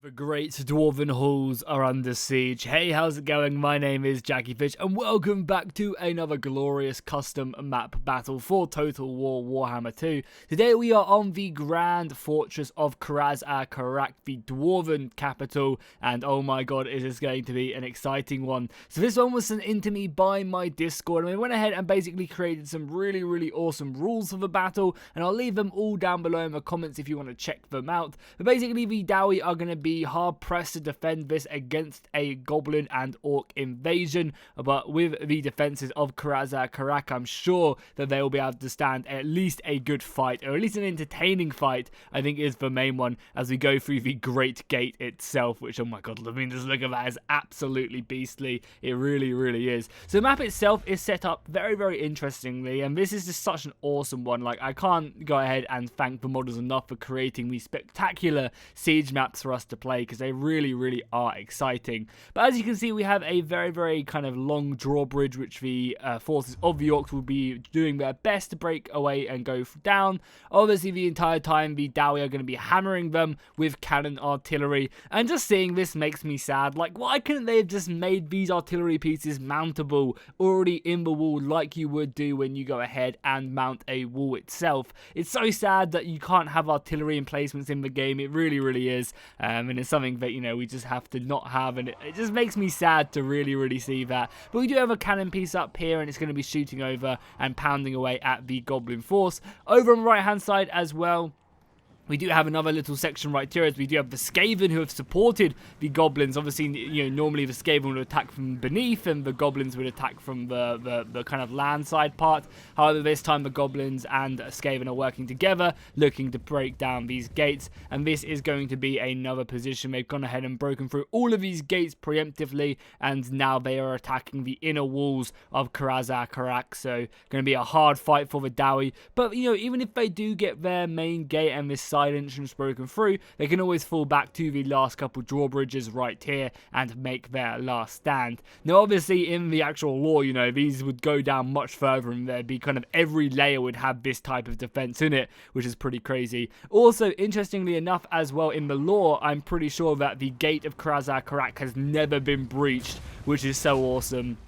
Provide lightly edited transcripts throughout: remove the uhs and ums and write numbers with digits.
The great dwarven halls are under siege. Hey, how's it going? My name is Jackie Fish, and welcome back to another glorious custom map battle for Total War Warhammer 2. Today we are on the grand fortress of Karaz, Karak, the dwarven capital, and oh my god, it is going to be an exciting one. So this one was sent in to me by my Discord, and we went ahead and basically created some really awesome rules for the battle, and I'll leave them all down below in the comments if you want to check them out. But basically the DAWI are going to be hard pressed to defend this against a goblin and orc invasion, but with the defenses of Karak, I'm sure that they will be able to stand at least a good fight, or at least an entertaining fight, I think is the main one, as we go through the Great Gate itself, which, oh my god, I mean, just look at that, is absolutely beastly. It really is. So the map itself is set up very interestingly, and this is just such an awesome one. Like, I can't go ahead and thank the modders enough for creating these spectacular siege maps for us to play, because they really are exciting. But as you can see, we have a very kind of long drawbridge, which the forces of the orcs will be doing their best to break away and go down. Obviously, the entire time, the DAWI are going to be hammering them with cannon artillery, and just seeing this makes me sad. Like, why couldn't they have just made these artillery pieces mountable already in the wall, like you would do when you go ahead and mount a wall itself? It's so sad that you can't have artillery emplacements in the game. It really is, and it's something that, you know, we just have to not have, and it just makes me sad to really see that. But we do have a cannon piece up here, and it's going to be shooting over and pounding away at the goblin force. Over on the right hand side as well, we do have another little section right here, as we do have the skaven who have supported the goblins. Obviously, you know, normally the skaven would attack from beneath and the goblins would attack from the kind of land side part. However, this time the goblins and skaven are working together, looking to break down these gates, and this is going to be another position. They've gone ahead and broken through all of these gates preemptively, and now they are attacking the inner walls of Karak. So, going to be a hard fight for the DAWI. But, you know, even if they do get their main gate and this side entrance broken through, they can always fall back to the last couple drawbridges right here and make their last stand. Now, obviously, in the actual lore, you know, these would go down much further, and there'd be kind of every layer would have this type of defense in it, which is pretty crazy. Also, interestingly enough as well, in the lore, I'm pretty sure that the gate of Karak has never been breached, which is so awesome.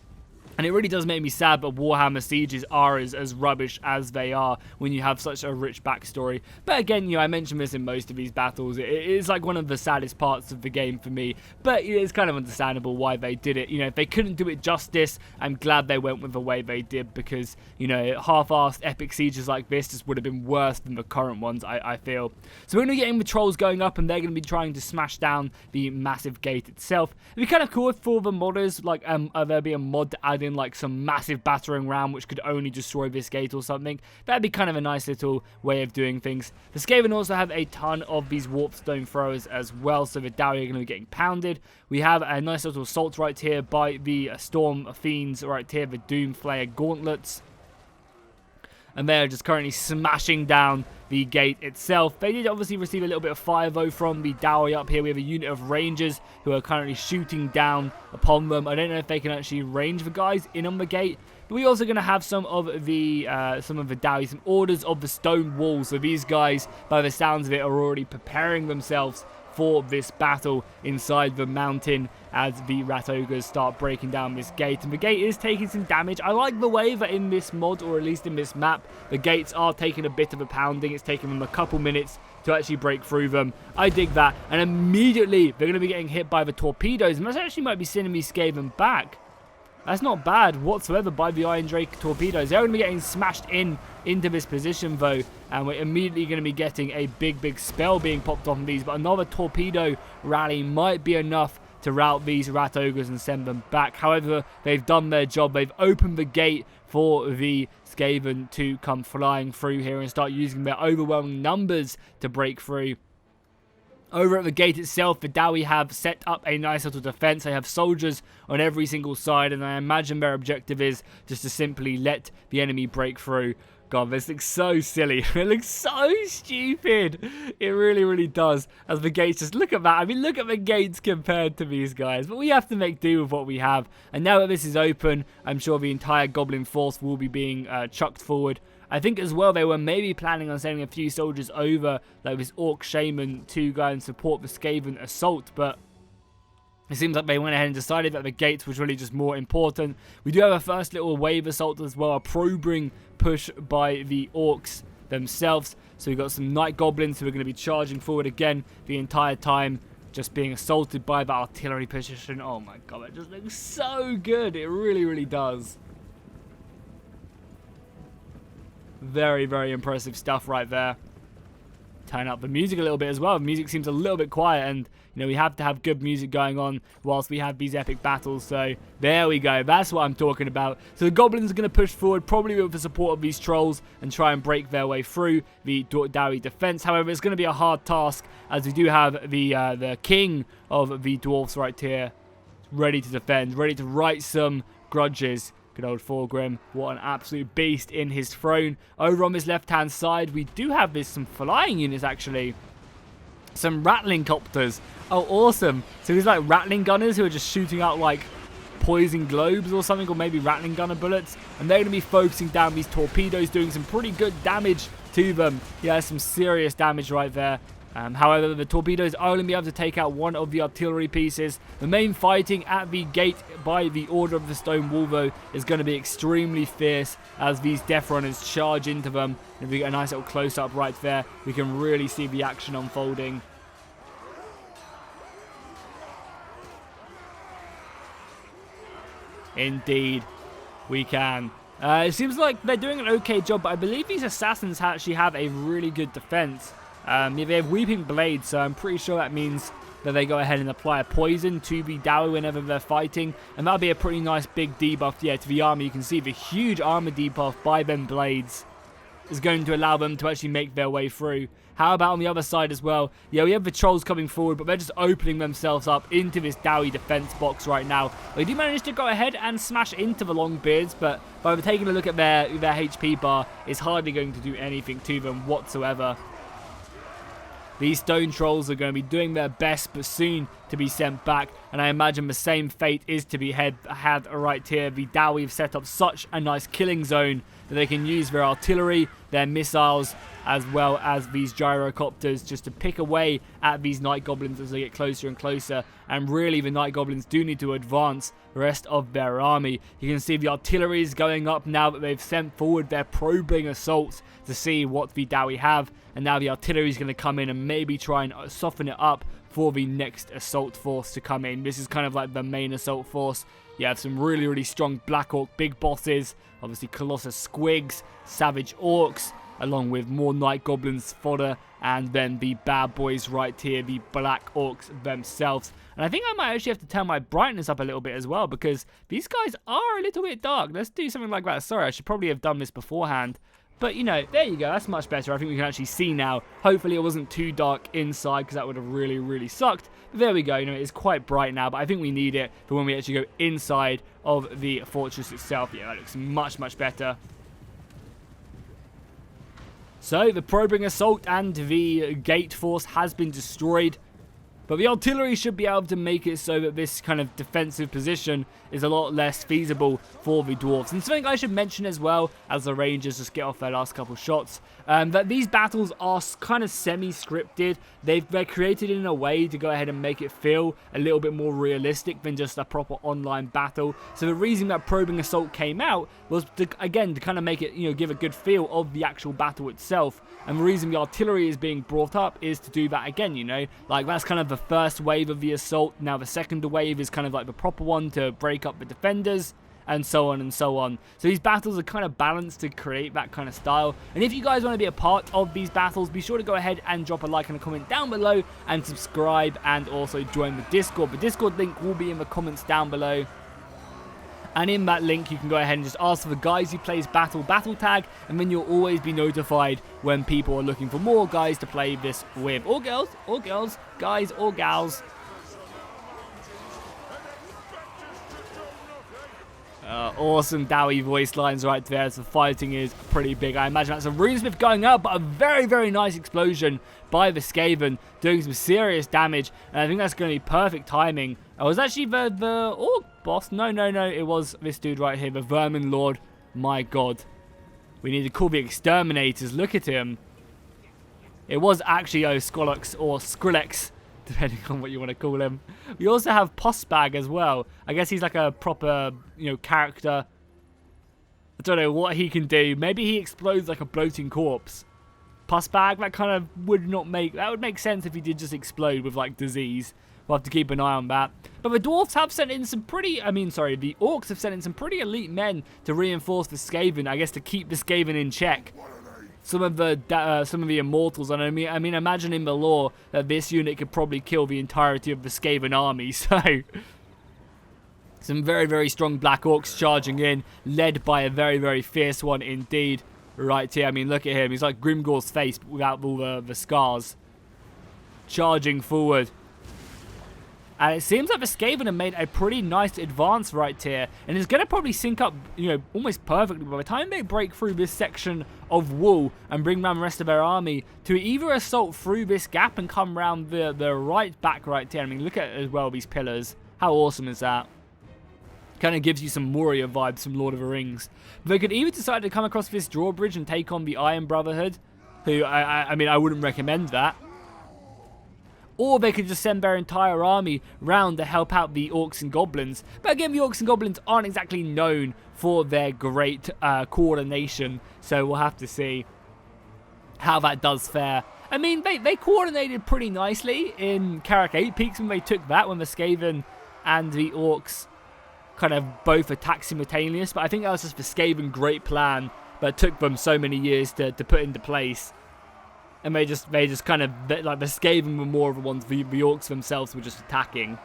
And it really does make me sad that Warhammer sieges are as rubbish as they are when you have such a rich backstory. But again, you know, I mentioned this in most of these battles. It is like one of the saddest parts of the game for me. But it's kind of understandable why they did it. You know, if they couldn't do it justice, I'm glad they went with the way they did, because, you know, half-assed epic sieges like this just would have been worse than the current ones, I feel. So we're going to be getting the trolls going up, and they're going to be trying to smash down the massive gate itself. It'd be kind of cool if for the modders, like, there'd be a mod to add in like some massive battering ram which could only destroy this gate or something. That'd be kind of a nice little way of doing things. The skaven also have a ton of these warp stone throwers as well, so the DAWI are going to be getting pounded. We have a nice little assault right here by the storm fiends right here, the doom flare gauntlets, and they are just currently smashing down the gate itself. They did obviously receive a little bit of fire though from the DAWI up here. We have a unit of rangers who are currently shooting down upon them. I don't know if they can actually range the guys in on the gate. But we're also going to have some of the DAWI, some orders of the stone wall. So these guys, by the sounds of it, are already preparing themselves for this battle inside the mountain as the rat ogres start breaking down this gate. And the gate is taking some damage. I like the way that in this mod, or at least in this map, the gates are taking a bit of a pounding. It's taking them a couple minutes to actually break through them. I dig that. And immediately they're going to be getting hit by the torpedoes, and that actually might be sending me skaven back. That's not bad whatsoever by the irondrake torpedoes. They're going to be getting smashed into this position though, and we're immediately going to be getting a big spell being popped off of these. But another torpedo rally might be enough to rout these rat ogres and send them back. However, they've done their job. They've opened the gate for the skaven to come flying through here and start using their overwhelming numbers to break through. Over at the gate itself, the DAWI have set up a nice little defense. They have soldiers on every single side, and I imagine their objective is just to simply let the enemy break through. God, this looks so silly. It looks so stupid. It really does. As the gates, just look at that. I mean, look at the gates compared to these guys. But we have to make do with what we have. And now that this is open, I'm sure the entire goblin force will be being chucked forward. I think as well they were maybe planning on sending a few soldiers over, like this orc shaman, to go and support the skaven assault, but it seems like they went ahead and decided that the gates was really just more important. We do have a first little wave assault as well, a probing push by the orcs themselves. So we've got some night goblins who are going to be charging forward again the entire time, just being assaulted by the artillery position. Oh my god, it just looks so good. It really, really does. Very, very impressive stuff right there. Turn up the music a little bit as well. The music seems a little bit quiet, and you know, we have to have good music going on whilst we have these epic battles. So there we go. That's what I'm talking about. So the goblins are going to push forward, probably with the support of these trolls, and try and break their way through the DAWI defense. However, it's going to be a hard task, as we do have the king of the dwarfs right here, ready to defend, ready to right some grudges. Good old thorgrim, what an absolute beast in his throne. Over on this left-hand side, we do have some flying units, actually. Some rattling copters. Oh, awesome. So these like rattling gunners who are just shooting out like poison globes or something, or maybe rattling gunner bullets. And they're going to be focusing down these torpedoes, doing some pretty good damage to them. Yeah, some serious damage right there. However, the torpedoes are only be able to take out one of the artillery pieces. The main fighting at the gate by the Order of the Stone Wall, though, is going to be extremely fierce as these Death Runners charge into them. And if we get a nice little close-up right there, we can really see the action unfolding. Indeed, we can. It seems like they're doing an okay job, but I believe these assassins actually have a really good defense. They have Weeping Blades, so I'm pretty sure that means that they go ahead and apply a poison to the DAWI whenever they're fighting, and that'll be a pretty nice big debuff, yeah, to the armor. You can see the huge armor debuff by them blades is going to allow them to actually make their way through. How about on the other side as well? Yeah, we have the trolls coming forward, but they're just opening themselves up into this DAWI defense box right now. They do manage to go ahead and smash into the Longbeards, but by taking a look at their HP bar, it's hardly going to do anything to them whatsoever. These stone trolls are going to be doing their best, but soon to be sent back. And I imagine the same fate is to be had right here. The DAWI have set up such a nice killing zone that they can use their artillery, their missiles, as well as these gyrocopters, just to pick away at these night goblins as they get closer and closer. And really, the night goblins do need to advance the rest of their army. You can see the artillery is going up now that they've sent forward their probing assaults to see what the DAWI have. And now the artillery is going to come in and maybe try and soften it up for the next assault force to come in. This is kind of like the main assault force. You have some really, really strong Black Orc big bosses. Obviously, Colossus Squigs, Savage Orcs, along with more Night Goblins fodder, and then the bad boys right here, the Black Orcs themselves. And I think I might actually have to turn my brightness up a little bit as well, because these guys are a little bit dark. Let's do something like that. Sorry, I should probably have done this beforehand. But, you know, there you go. That's much better. I think we can actually see now. Hopefully it wasn't too dark inside, because that would have really, really sucked. But there we go. You know, it's quite bright now, but I think we need it for when we actually go inside of the fortress itself. Yeah, that looks much, much better. So, the probing assault and the gate force has been destroyed. But the artillery should be able to make it so that this kind of defensive position is a lot less feasible for the dwarves. And something I should mention as well, as the rangers just get off their last couple shots, that these battles are kind of semi-scripted. They're created in a way to go ahead and make it feel a little bit more realistic than just a proper online battle. So the reason that probing assault came out was, to kind of make it, you know, give a good feel of the actual battle itself. And the reason the artillery is being brought up is to do that again, you know. Like, that's kind of the first wave of the assault. Now the second wave is kind of like the proper one to break up the defenders, and so on and so on. So these battles are kind of balanced to create that kind of style. And if you guys want to be a part of these battles, be sure to go ahead and drop a like and a comment down below, and subscribe, and also join the Discord. The Discord link will be in the comments down below. And in that link, you can go ahead and just ask for the guys who plays battle tag, and then you'll always be notified when people are looking for more guys to play this with. Or girls, guys or gals. Awesome DAWI voice lines right there, as the fighting is pretty big. I imagine that's a runesmith going up, but a very, very nice explosion by the Skaven, doing some serious damage, and I think that's going to be perfect timing. Oh, it was actually the orc boss. No, it was this dude right here, the Vermin Lord. My god. We need to call the exterminators. Look at him. It was actually Skrillex or Skrillex, depending on what you want to call him. We also have Postbag as well. I guess he's like a proper, character. I don't know what he can do. Maybe he explodes like a bloating corpse. Postbag, that would make sense if he did just explode with like disease. We'll have to keep an eye on that. But the dwarves have sent in some pretty, the orcs have sent in some pretty elite men to reinforce the skaven. I guess to keep the skaven in check. Some of the immortals, and I mean, imagine in the lore that this unit could probably kill the entirety of the skaven army. So, some very, very strong black orcs charging in, led by a very, very fierce one indeed. Right here, I mean, look at him. He's like Grimgor's face, but without all the scars. Charging forward. And it seems like the Skaven have made a pretty nice advance right here. And it's going to probably sync up, almost perfectly by the time they break through this section of wall and bring around the rest of their army to either assault through this gap and come around the right back right here. I mean, look at as well these pillars. How awesome is that? Kind of gives you some warrior vibes from Lord of the Rings. They could either decide to come across this drawbridge and take on the Iron Brotherhood, who, I mean, I wouldn't recommend that. Or they could just send their entire army round to help out the orcs and goblins. But again, the orcs and goblins aren't exactly known for their great coordination. So we'll have to see how that does fare. I mean, they coordinated pretty nicely in Karak 8 Peaks when they took that, when the Skaven and the orcs kind of both attacked simultaneous. But I think that was just the Skaven great plan that took them so many years to put into place. And they just kind of, like, the Skaven were more of the ones, the orcs themselves were just attacking.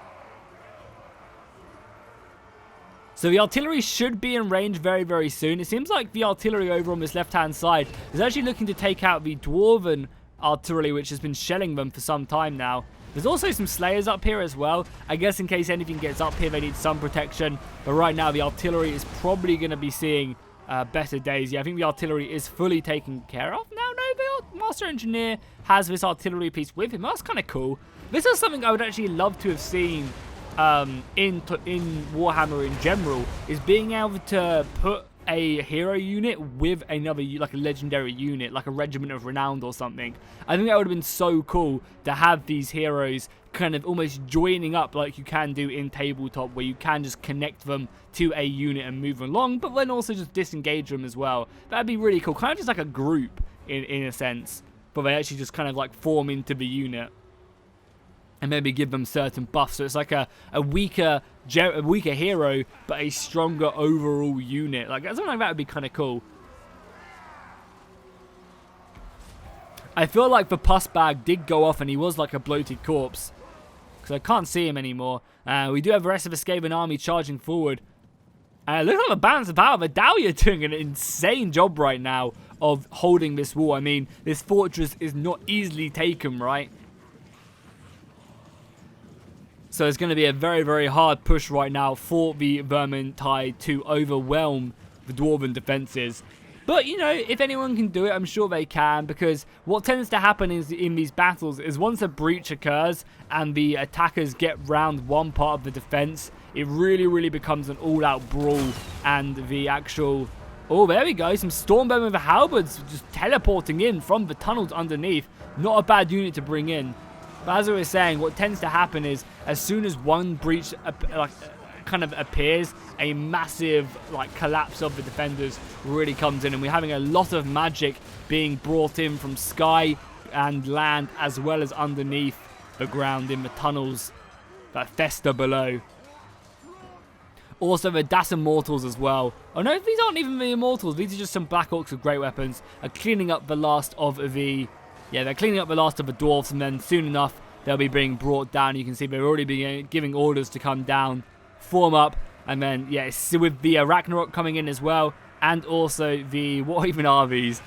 So the artillery should be in range very, very soon. It seems like the artillery over on this left-hand side is actually looking to take out the dwarven artillery, which has been shelling them for some time now. There's also some slayers up here as well. I guess in case anything gets up here, they need some protection. But right now, the artillery is probably going to be seeing better days. Yeah, I think the artillery is fully taken care of now. No, the Master Engineer has this artillery piece with him. That's kind of cool. This is something I would actually love to have seen in Warhammer in general, is being able to put a hero unit with another, like a legendary unit, like a regiment of renown or something. I think that would have been so cool to have these heroes kind of almost joining up like you can do in tabletop, where you can just connect them to a unit and move them along, but then also just disengage them as well. That'd be really cool, kind of just like a group in a sense, but they actually just kind of like form into the unit and maybe give them certain buffs. So it's like a weaker hero, but a stronger overall unit. Like, something like that would be kind of cool. I feel like the pus bag did go off and he was like a bloated corpse, because I can't see him anymore. We do have the rest of the Skaven army charging forward. Look at the balance of power. The DAWI are doing an insane job right now of holding this wall. I mean, this fortress is not easily taken, right? So it's going to be a very, very hard push right now for the Vermintide to overwhelm the Dwarven defenses. But, if anyone can do it, I'm sure they can, because what tends to happen in these battles is once a breach occurs and the attackers get round one part of the defense, it really, really becomes an all-out brawl, and the actual... Oh, there we go, some Stormbowmen with halberds just teleporting in from the tunnels underneath. Not a bad unit to bring in. But as I was saying, what tends to happen is as soon as one breach kind of appears, a massive collapse of the defenders really comes in, and we're having a lot of magic being brought in from sky and land, as well as underneath the ground in the tunnels that fester below. Also, the Das Immortals as well. Oh no, these aren't even the Immortals. These are just some Black Orcs with great weapons. Are cleaning up the last of the... Yeah, they're cleaning up the last of the dwarves, and then soon enough, they'll be being brought down. You can see they've already been giving orders to come down, form up, and then, yeah, with the Ragnarok coming in as well, and also the... What even are these?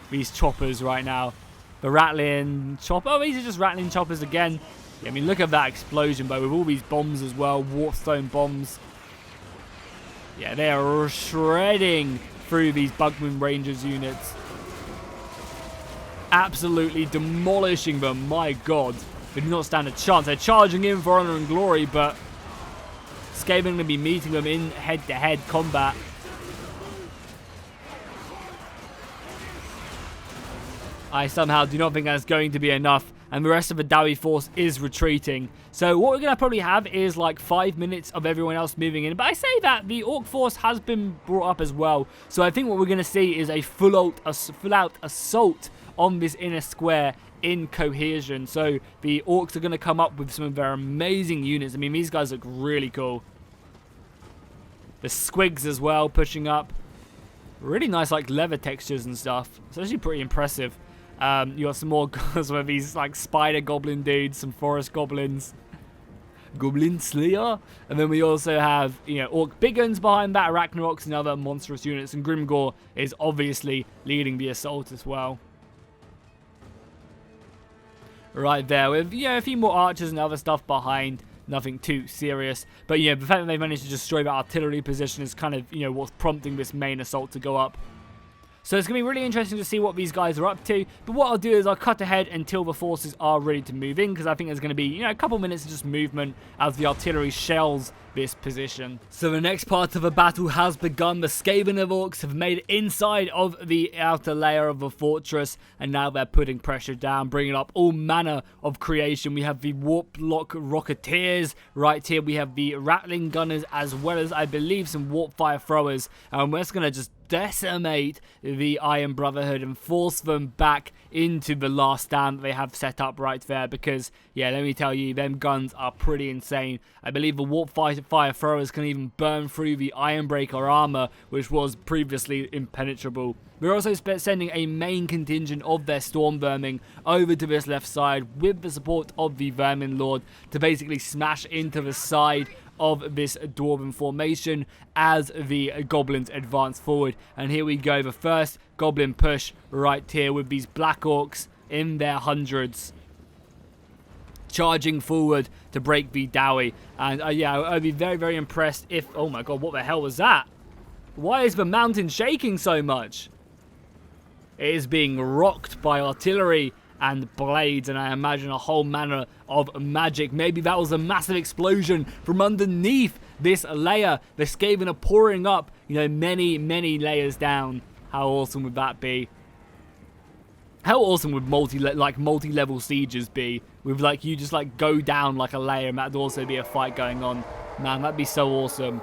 These choppers right now. The rattling chopper. Oh, these are just rattling choppers again. Yeah, I mean, look at that explosion, but with all these bombs as well, warpstone bombs. Yeah, they are shredding through these Bugman Rangers units. Absolutely demolishing them. My god, they do not stand a chance. They're charging in for honor and glory, but Skaven going to be meeting them in head-to-head combat. I somehow do not think that's going to be enough, and the rest of the DAWI force is retreating. So what we're going to probably have is like 5 minutes of everyone else moving in. But I say that the orc force has been brought up as well. So I think what we're going to see is a full-out assault on this inner square in cohesion. So the orcs are going to come up with some of their amazing units. I mean, these guys look really cool. The squigs as well pushing up. Really nice like leather textures and stuff. It's actually pretty impressive. You got some more some of these like spider goblin dudes, some forest goblins, goblin slayer, and then we also have, you know, orc big guns behind that, arachnaroks and other monstrous units, and Grimgor is obviously leading the assault as well. Right there with, you know, a few more archers and other stuff behind. Nothing too serious, but yeah, the fact that they managed to destroy that artillery position is kind of, you know, what's prompting this main assault to go up. So it's going to be really interesting to see what these guys are up to. But what I'll do is I'll cut ahead until the forces are ready to move in, because I think there's going to be, you know, a couple minutes of just movement as the artillery shells this position. So the next part of the battle has begun. The skaven of orcs have made it inside of the outer layer of the fortress, and now they're putting pressure down, bringing up all manner of creation. We have the warp lock rocketeers right here. We have the rattling gunners, as well as, I believe, some warp fire throwers. And we're just going to just decimate the Iron Brotherhood and force them back into the last stand that they have set up right there, because, yeah, let me tell you, them guns are pretty insane. I believe the warp fire throwers can even burn through the Ironbreaker armor, which was previously impenetrable. We're also sending a main contingent of their storm vermin over to this left side with the support of the Vermin Lord to basically smash into the side of this dwarven formation as the goblins advance forward. And here we go, the first goblin push right here with these black orcs in their hundreds charging forward to break the DAWI. And yeah, I'd be very, very impressed if... Oh my god, what the hell was that? Why is the mountain shaking so much? It is being rocked by artillery and blades, and I imagine a whole manner of magic. Maybe that was a massive explosion from underneath this layer. The Skaven are pouring up, you know, many, many layers down. How awesome would that be? How awesome would multi-level sieges be? With, like, you just, like, go down like a layer, and that'd also be a fight going on. Man, that'd be so awesome.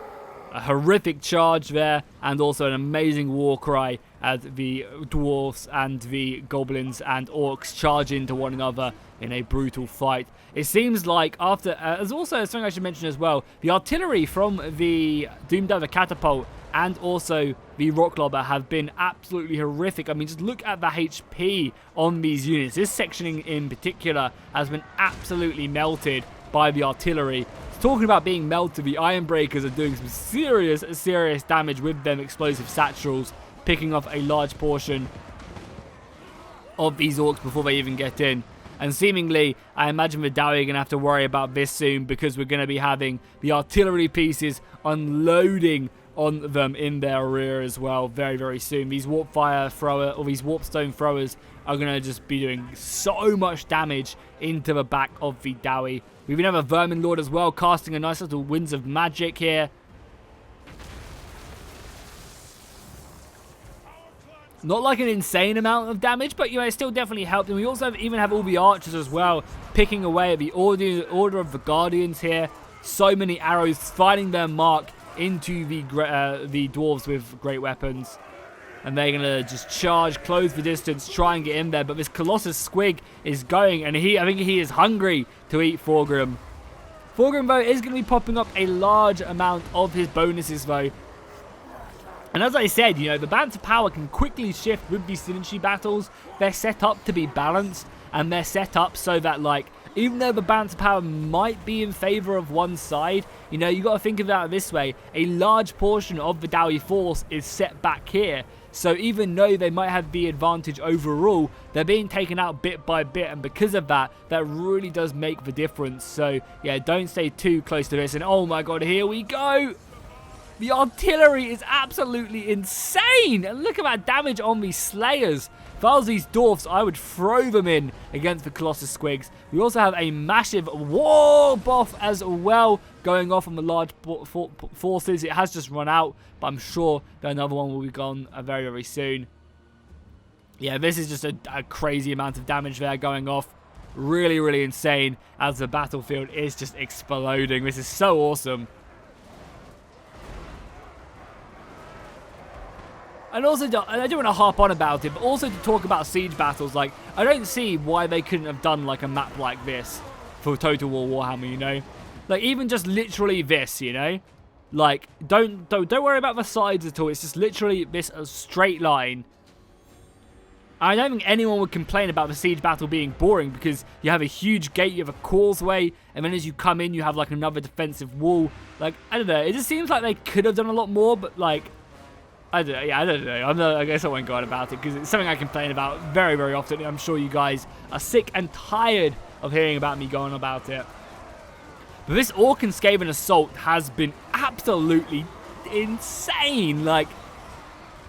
A horrific charge there, and also an amazing war cry as the dwarfs and the goblins and orcs charge into one another in a brutal fight. It seems like after... there's also something I should mention as well. The artillery from the Doomdelver catapult and also the rock lobber have been absolutely horrific. I mean, just look at the HP on these units. This sectioning in particular has been absolutely melted by the artillery. Talking about being melted, the Ironbreakers are doing some serious damage with them explosive satchels, picking off a large portion of these orcs before they even get in. And seemingly, I imagine the DAWI are going to have to worry about this soon, because we're going to be having the artillery pieces unloading on them in their rear as well very, very soon. These warp fire thrower, or these warp stone throwers, are going to just be doing so much damage into the back of the DAWI. We even have a Vermin Lord as well, casting a nice little winds of magic here. Not like an insane amount of damage, but, you know, it still definitely helped. And we also even have all the archers as well, picking away at the order of the Guardians here. So many arrows finding their mark into the dwarves with great weapons. And they're going to just charge, close the distance, try and get in there. But this Colossus Squig is going, and I think he is hungry to eat thorgrim. Thorgrim, though, is going to be popping up a large amount of his bonuses, though. And as I said, you know, the balance of power can quickly shift with these synergy battles. They're set up to be balanced, and they're set up so that, like, even though the balance of power might be in favor of one side, you know, you got to think about it this way. A large portion of the DAWI force is set back here. So even though they might have the advantage overall, they're being taken out bit by bit. And because of that, that really does make the difference. So, yeah, don't stay too close to this. And oh my god, here we go! The artillery is absolutely insane! And look at that damage on these slayers. If I was these dwarfs, I would throw them in against the Colossus Squigs. We also have a massive war buff as well going off on the large forces. It has just run out, but I'm sure that another one will be gone very, very soon. Yeah, this is just a crazy amount of damage there going off. Really, really insane as the battlefield is just exploding. This is so awesome. And also, I don't want to harp on about it, but also to talk about siege battles, like, I don't see why they couldn't have done, like, a map like this for Total War Warhammer, you know? Like, even just literally this, you know? Like, don't worry about the sides at all. It's just literally this a straight line. I don't think anyone would complain about the siege battle being boring because you have a huge gate, you have a causeway, and then as you come in, you have, like, another defensive wall. Like, I don't know. It just seems like they could have done a lot more, but, like, I don't know. I guess I won't go on about it because it's something I complain about very, very often. I'm sure you guys are sick and tired of hearing about me going about it. But this Orc and Skaven assault has been absolutely insane. Like,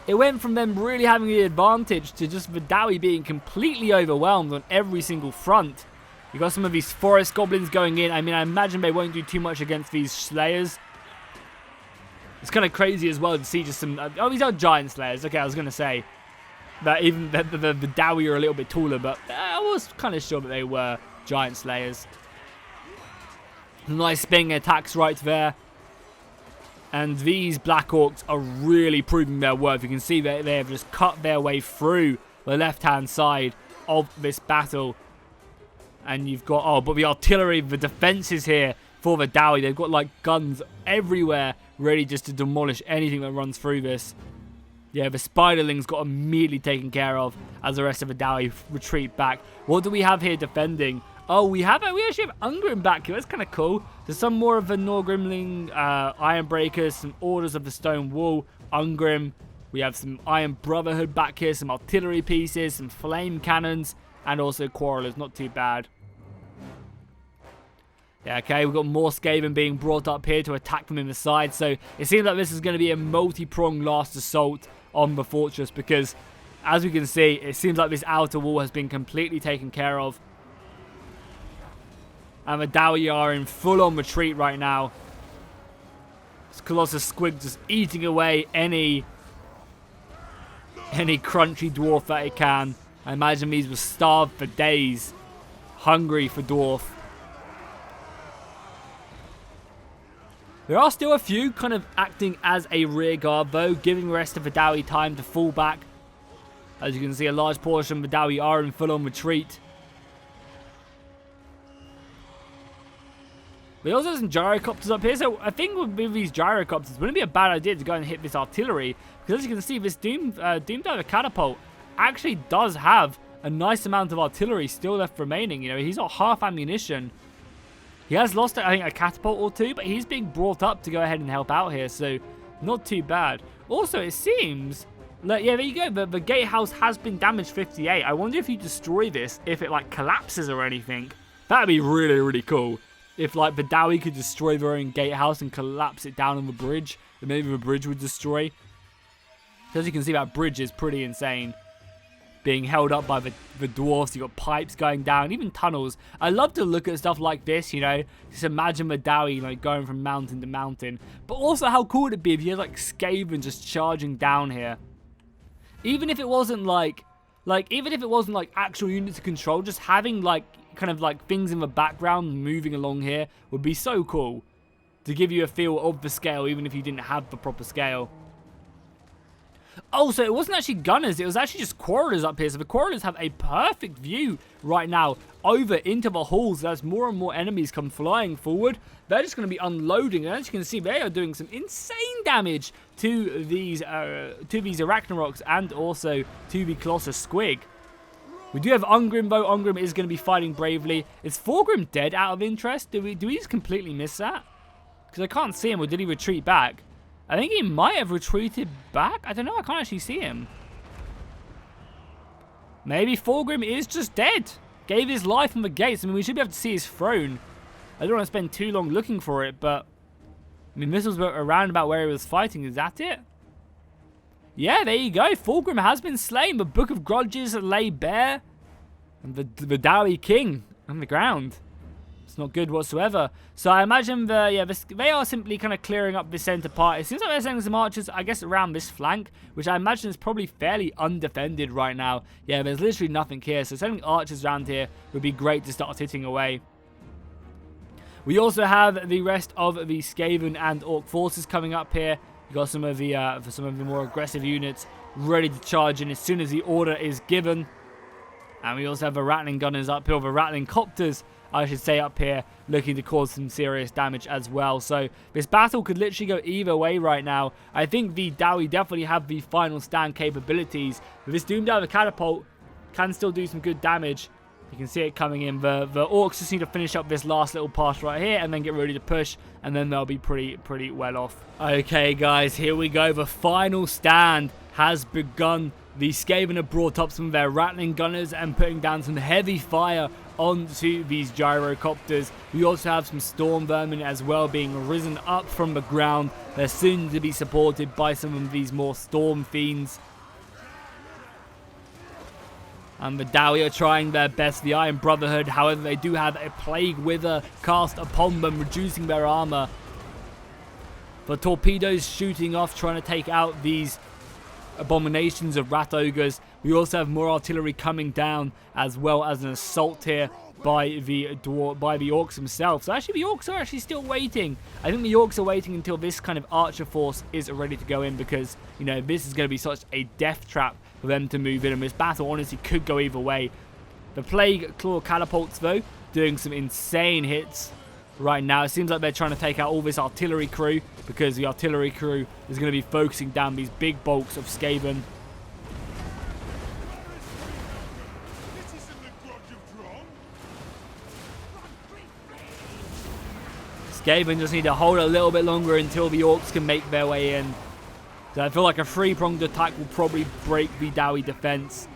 it went from them really having the advantage to just the DAWI being completely overwhelmed on every single front. You got some of these forest goblins going in. I mean, I imagine they won't do too much against these slayers. It's kind of crazy as well to see just some... oh, these are giant slayers. Okay, I was going to say that even the DAWI are a little bit taller, but I was kind of sure that they were giant slayers. Nice spinning attacks right there. And these Black Orcs are really proving their worth. You can see that they have just cut their way through the left-hand side of this battle. And you've got... oh, but the artillery, the defenses here for the DAWI. They've got, like, guns everywhere, ready just to demolish anything that runs through this. Yeah, the Spiderlings got immediately taken care of as the rest of the DAWI retreat back. What do we have here defending? Oh, we actually have Ungrim back here. That's kind of cool. There's some more of the Norgrimling Ironbreakers, some Orders of the Stone Wall, Ungrim. We have some Iron Brotherhood back here, some artillery pieces, some flame cannons, and also quarrellers. Not too bad. Yeah, okay, we've got more Skaven being brought up here to attack them in the side. So it seems like this is going to be a multi-pronged last assault on the fortress because, as we can see, it seems like this outer wall has been completely taken care of. And the DAWI are in full-on retreat right now. This Colossus Squig just eating away any crunchy dwarf that it can. I imagine these were starved for days, hungry for dwarf. There are still a few kind of acting as a rear guard though, giving the rest of the DAWI time to fall back. As you can see, a large portion of the DAWI are in full-on retreat. We also have some gyrocopters up here, so I think with these gyrocopters, it wouldn't be a bad idea to go and hit this artillery. Because as you can see, this Doomdiver catapult actually does have a nice amount of artillery still left remaining. You know, he's got half ammunition. He has lost, I think, a catapult or two, but he's being brought up to go ahead and help out here, so not too bad. Also, it seems, like, yeah, there you go, the gatehouse has been damaged 58. I wonder if you destroy this, if it, like, collapses or anything. That'd be really, really cool. If, like, the DAWI could destroy their own gatehouse and collapse it down on the bridge, then maybe the bridge would destroy. So as you can see, that bridge is pretty insane. Being held up by the dwarfs, you've got pipes going down, even tunnels. I love to look at stuff like this, you know. Just imagine the DAWI, like, going from mountain to mountain. But also, how cool would it be if you had, like, Skaven just charging down here? Even if it wasn't, like, actual units to control, just having, like, kind of, like, things in the background moving along here would be so cool. To give you a feel of the scale, even if you didn't have the proper scale. Oh, so it wasn't actually gunners, it was actually just quarrellers up here. So the quarrellers have a perfect view right now over into the halls as more and more enemies come flying forward. They're just going to be unloading, and as you can see, they are doing some insane damage to these Arachnaroks and also to the Colossus Squig. We do have Ungrim, though. Ungrim is going to be fighting bravely. Is thorgrim dead out of interest? Do we just completely miss that? Because I can't see him, or did he retreat back? I think he might have retreated back. I don't know. I can't actually see him. Maybe thorgrim is just dead. Gave his life on the gates. I mean, we should be able to see his throne. I don't want to spend too long looking for it, but... I mean, missiles were around about where he was fighting. Is that it? Yeah, there you go. thorgrim has been slain. The Book of Grudges lay bare. And the DAWI king on the ground. It's not good whatsoever. So I imagine they are simply kind of clearing up the center part. It seems like they're sending some archers, I guess, around this flank, which I imagine is probably fairly undefended right now. Yeah, there's literally nothing here. So sending archers around here would be great to start hitting away. We also have the rest of the Skaven and Orc forces coming up here. You've got some of the more aggressive units ready to charge in as soon as the order is given. And we also have the rattling gunners up here, the rattling copters, I should say, up here, looking to cause some serious damage as well. So this battle could literally go either way right now. I think the DAWI definitely have the final stand capabilities, but this Doomed Out of Catapult can still do some good damage. You can see it coming in. The Orcs just need to finish up this last little pass right here and then get ready to push, and then they'll be pretty well off. Okay, guys, here we go. The final stand has begun. The Skaven have brought up some of their rattling gunners and putting down some heavy fire onto these gyrocopters. We also have some storm vermin as well being risen up from the ground. They're soon to be supported by some of these more storm fiends. And the DAWI are trying their best. The Iron Brotherhood, however, they do have a Plague Wither cast upon them, reducing their armor. The torpedoes shooting off, trying to take out these abominations of rat ogres. We also have more artillery coming down, as well as an assault here by the orcs themselves. So actually the orcs are actually still waiting. I think the orcs are waiting until this kind of archer force is ready to go in, because, you know, this is going to be such a death trap for them to move in, and this battle honestly could go either way. The Plague Claw catapults, though, doing some insane hits right now. It seems like they're trying to take out all this artillery crew, because the artillery crew is going to be focusing down these big bulks of Skaven. Skaven just need to hold a little bit longer until the orcs can make their way in. So I feel like a three-pronged attack will probably break the DAWI defense.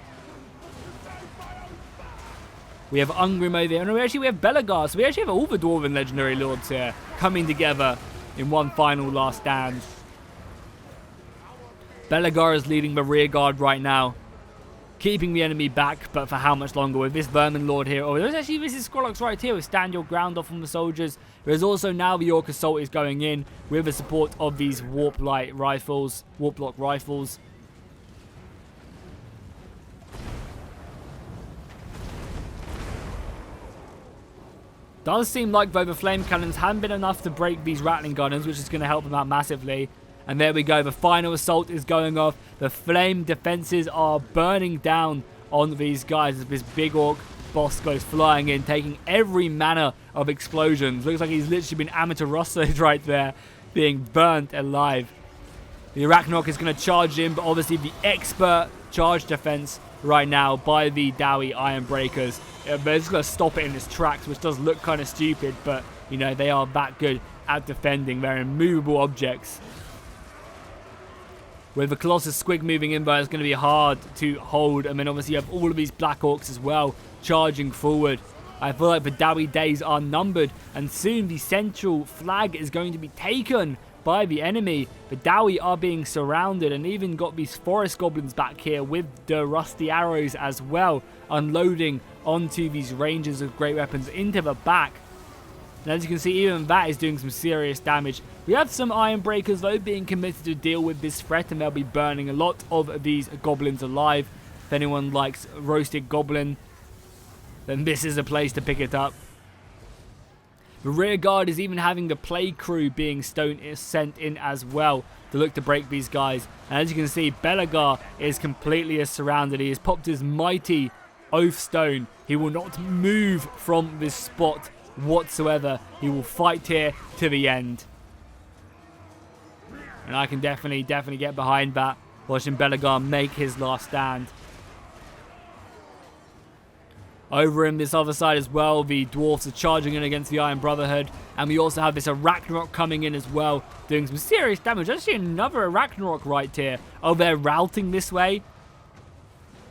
We have ungrim over there, and we have belegar. So we actually have all the dwarven legendary lords here coming together in one final last stand. Belegar is leading the rear guard right now, keeping the enemy back, but for how much longer with this vermin lord here? Oh, there's actually this is Skrolox right here with stand your ground off from the soldiers. There's also now the Orc assault is going in with the support of these warp lock rifles. Does seem like, though, the flame cannons haven't been enough to break these rattling gunners, which is going to help them out massively. And there we go, the final assault is going off. The flame defenses are burning down on these guys as this big orc boss goes flying in, taking every manner of explosions. Looks like he's literally been amateur Rosso'd right there, being burnt alive. The Arachnarok is going to charge in, but obviously the expert charge defense right now by the DAWI Iron Breakers. They're just going to stop it in its tracks, which does look kind of stupid, but, you know, they are that good at defending. They're immovable objects. With the Colossus Squig moving in, but it's going to be hard to hold. And then obviously you have all of these Black Orcs as well charging forward. I feel like the DAWI days are numbered, and soon the central flag is going to be taken by the enemy. The DAWI are being surrounded, and even got these forest goblins back here with the rusty arrows as well, unloading onto these rangers of great weapons into the back. And as you can see, even that is doing some serious damage. We have some Iron Breakers, though, being committed to deal with this threat, and they'll be burning a lot of these goblins alive. If anyone likes roasted goblin, then this is a place to pick it up. The rear guard is even having the plague crew being sent in as well to look to break these guys. And as you can see, Belegar is completely surrounded. He has popped his mighty Oath Stone. He will not move from this spot whatsoever. He will fight here to the end. And I can definitely get behind that, watching Belegar make his last stand. Over in this other side as well, the dwarfs are charging in against the Iron Brotherhood. And we also have this Arachnarok coming in as well, doing some serious damage. Actually, another Arachnarok right here. Oh, they're routing this way?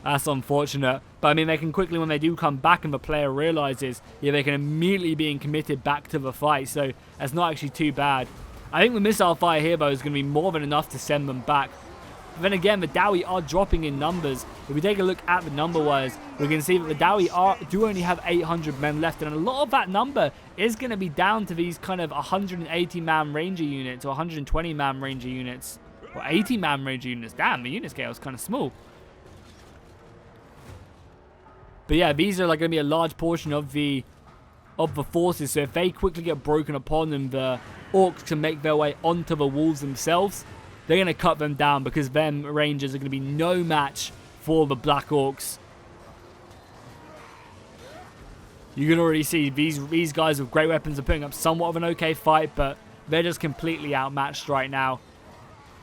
That's unfortunate. But I mean, they can quickly, when they do come back and the player realizes, yeah, they can immediately be committed back to the fight. So that's not actually too bad. I think the missile fire here, though, is going to be more than enough to send them back. But then again, the DAWI are dropping in numbers. If we take a look at the number-wise, we can see that the DAWI do only have 800 men left. And a lot of that number is going to be down to these kind of 180-man ranger units or 120-man ranger units. Or 80-man ranger units. Damn, the unit scale is kind of small. But yeah, these are like going to be a large portion of the forces. So if they quickly get broken upon and the orcs can make their way onto the walls themselves, they're going to cut them down because them rangers are going to be no match for the black orcs. You can already see these guys with great weapons are putting up somewhat of an okay fight, but they're just completely outmatched right now.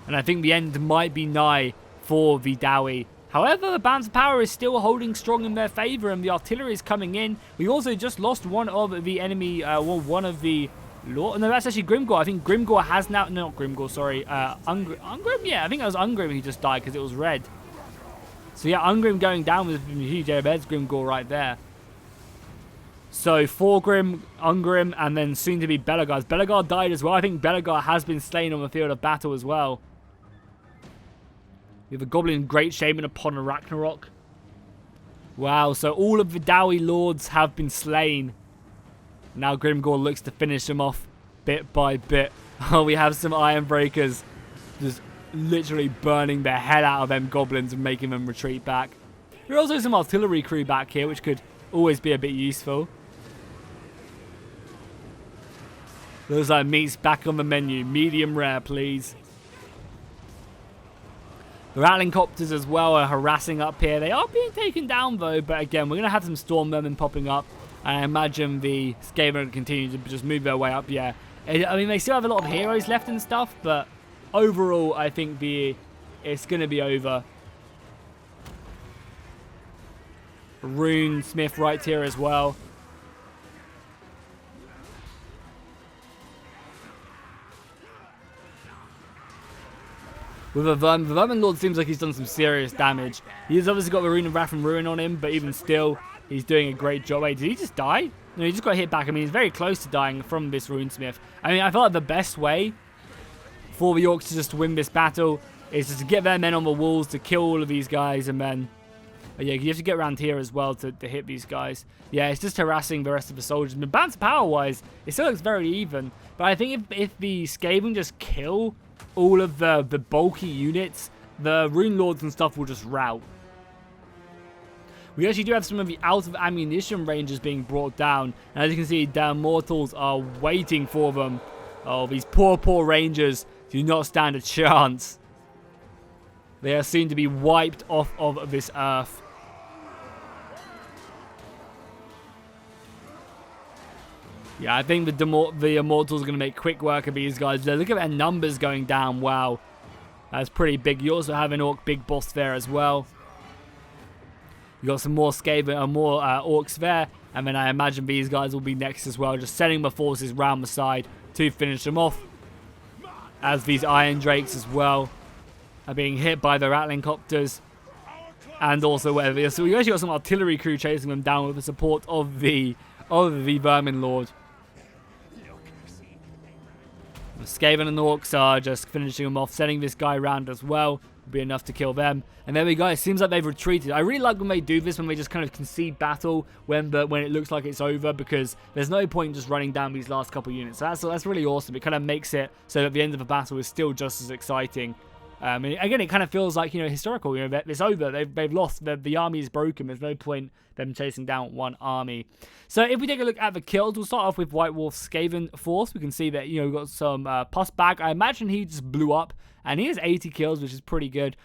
And I think the end might be nigh for the DAWI. However, the balance of power is still holding strong in their favor, and the artillery is coming in. We also just lost one of the enemy, one of the... No, that's actually Grimgor. I think Grimgor has now... No, not Grimgor, sorry. Ungrim? Yeah, I think that was Ungrim who just died because it was red. So yeah, Ungrim going down with a huge area. There's Grimgor right there. So thorgrim, Ungrim, and then soon to be belegars. Belegar died as well. I think Belegar has been slain on the field of battle as well. We have a goblin great shaman upon a Ragnarok. Wow, so all of the DAWI lords have been slain. Now Grimgor looks to finish them off bit by bit. Oh, we have some iron breakers just literally burning the hell out of them goblins and making them retreat back. There are also some artillery crew back here, which could always be a bit useful. Looks like meat's back on the menu. Medium rare, please. The rattling copters as well are harassing up here. They are being taken down though, but again, we're going to have some storm vermin popping up. And I imagine the skaven will continue to just move their way up, yeah. I mean, they still have a lot of heroes left and stuff, but overall, I think it's going to be over. Runesmith right here as well. With the Vermin Lord seems like he's done some serious damage. He's obviously got the Rune of Wrath and Ruin on him, but even still, he's doing a great job. Wait, did he just die? No, he just got hit back. I mean, he's very close to dying from this Runesmith. I mean, I feel like the best way for the Orcs to just win this battle is just to get their men on the walls, to kill all of these guys, and then... yeah, you have to get around here as well to hit these guys. Yeah, it's just harassing the rest of the soldiers. But balance power-wise, it still looks very even. But I think if the Skaven just kill all of the bulky units, the Rune Lords and stuff will just rout. We actually do have some of the out-of-ammunition rangers being brought down. And as you can see, their mortals are waiting for them. Oh, these poor rangers do not stand a chance. They are soon to be wiped off of this earth. Yeah, I think the Immortals are going to make quick work of these guys. Look at their numbers going down. Wow. That's pretty big. You also have an Orc big boss there as well. You got some more Skaven, more Orcs there. And then I imagine these guys will be next as well. Just sending the forces round the side to finish them off. As these irondrakes as well are being hit by the rattling copters. And also whatever. So we actually got some artillery crew chasing them down with the support of the Vermin Lord. The Skaven and the Orcs are just finishing them off, sending this guy around as well. Will be enough to kill them. And there we go. It seems like they've retreated. I really like when they do this, when they just kind of concede battle when it looks like it's over, because there's no point in just running down these last couple units. So that's really awesome. It kind of makes it so that the end of the battle is still just as exciting. And again, it kind of feels like, historical. It's over. They've lost. The army is broken. There's no point them chasing down one army. So if we take a look at the kills, we'll start off with White Wolf's Skaven force. We can see that, we've got some pus bag. I imagine he just blew up. And he has 80 kills, which is pretty good.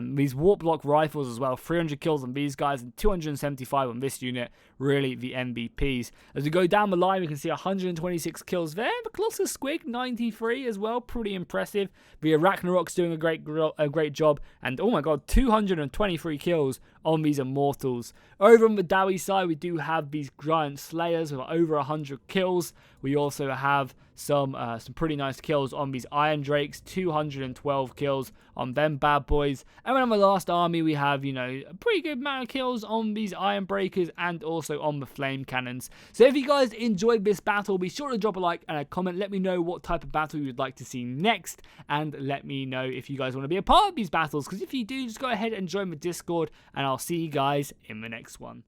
These warp block rifles as well. 300 kills on these guys and 275 on this unit. Really the MVPs. As we go down the line, we can see 126 kills there. The Colossus Squig, 93 as well. Pretty impressive. The Ragnarok's doing a great job. And oh my god, 223 kills on these immortals. Over on the DAWI side, we do have these giant slayers with over 100 kills. We also have some pretty nice kills on these irondrakes, 212 kills on them bad boys. And then on the last army, we have, you know, a pretty good amount of kills on these iron breakers and also on the flame cannons. So if you guys enjoyed this battle, be sure to drop a like and a comment. Let me know what type of battle you'd like to see next, and let me know if you guys want to be a part of these battles, because if you do, just go ahead and join the Discord, and I'll see you guys in the next one.